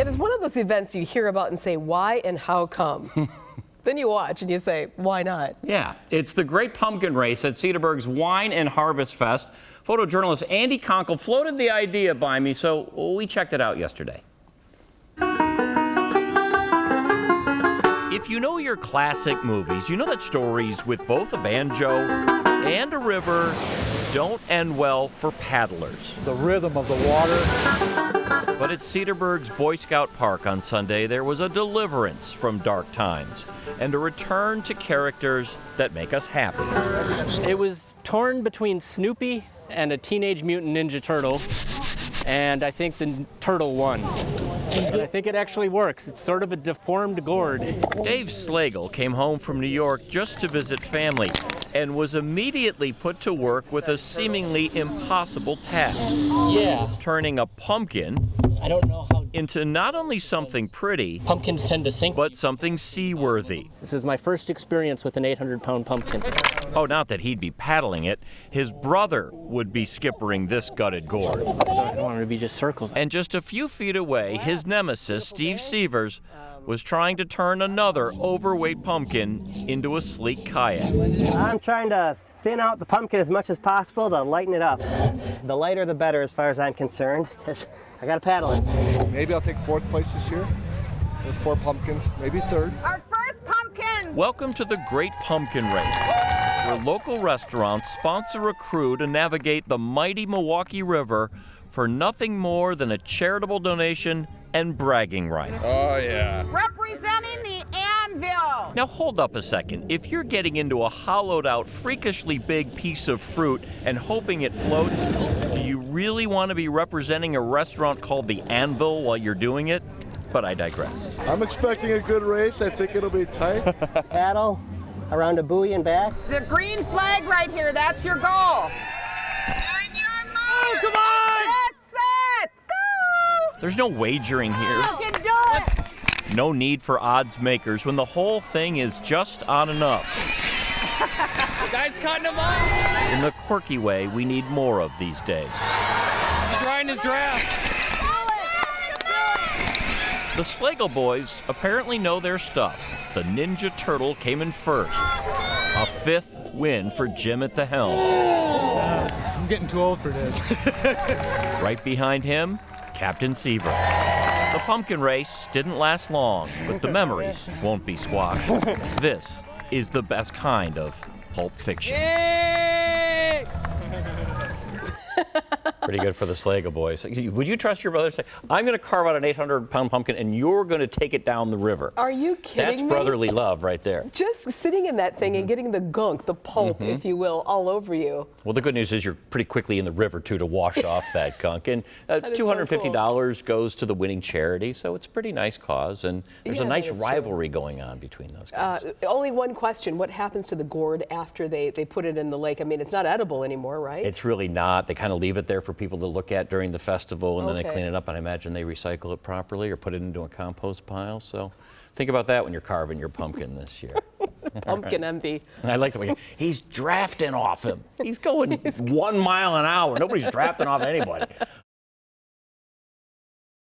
It is one of those events you hear about and say, why and how come? Then you watch and you say, why not? Yeah, it's the Great Pumpkin Race at Cedarburg's Wine and Harvest Fest. Photojournalist Andy Conkle floated the idea by me, so we checked it out yesterday. If you know your classic movies, you know that stories with both a banjo and a river don't end well for paddlers. The rhythm of the water. But at Cedarburg's Boy Scout Park on Sunday, there was a deliverance from dark times and a return to characters that make us happy. It was torn between Snoopy and a Teenage Mutant Ninja Turtle, and I think the turtle won. And I think it actually works. It's sort of a deformed gourd. Dave Slagle came home from New York just to visit family and was immediately put to work with a seemingly impossible task. Yeah. Turning a pumpkin I don't know how into not only something pretty, pumpkins tend to sink. but something seaworthy. This is my first experience with an 800-pound pumpkin. Oh, not that he'd be paddling it. His brother would be skippering this gutted gourd. I don't want it to be just circles. And just a few feet away, his nemesis, Steve Sievers, was trying to turn another overweight pumpkin into a sleek kayak. I'm trying to thin out the pumpkin as much as possible to lighten it up. The lighter the better as far as I'm concerned, because I gotta paddle it. Maybe I'll take fourth place this year. With 4 pumpkins, maybe third. Our first pumpkin! Welcome to the Great Pumpkin Race, where local restaurants sponsor a crew to navigate the mighty Milwaukee River for nothing more than a charitable donation and bragging rights. Oh, yeah. Representing the anvil! Now hold up a second. If you're getting into a hollowed out, freakishly big piece of fruit and hoping it floats, do you really want to be representing a restaurant called the Anvil while you're doing it? But I digress. I'm expecting a good race. I think it'll be tight. Paddle around a buoy and back. The green flag right here, that's your goal. On your mark! Oh, come on! Get set! Go! There's no wagering here. You can do it! No need for odds makers when the whole thing is just on enough. The guy's cutting him off. In the quirky way we need more of these days. He's riding his draft. The Slagle boys apparently know their stuff. The Ninja Turtle came in first. A 5th win for Jim at the helm. I'm getting too old for this. Right behind him, Captain Seaver. The pumpkin race didn't last long, but the memories won't be squashed. This is the best kind of Pulp Fiction. Pretty good for the Slagle boys. Would you trust your brother to say, I'm going to carve out an 800-pound pumpkin and you're going to take it down the river? Are you kidding That's me? brotherly love right there. Just sitting in that thing and getting the gunk, the pulp, if you will, all over you. Well, the good news is you're pretty quickly in the river, too, to wash off that gunk. And is so $250 goes to the winning charity, so it's a pretty nice cause. And there's Yeah, a nice that is true. rivalry going on between those guys. Only one question. What happens to the gourd after they put it in the lake? I mean, it's not edible anymore, right? It's really not. They kind of leave it there for people to look at during the festival, and then they Okay. clean it up, and I imagine they recycle it properly or put it into a compost pile. So think about that when you're carving your pumpkin this year. Pumpkin envy. And I like the way he's drafting off him. He's going 1 mile an hour. Nobody's drafting off anybody.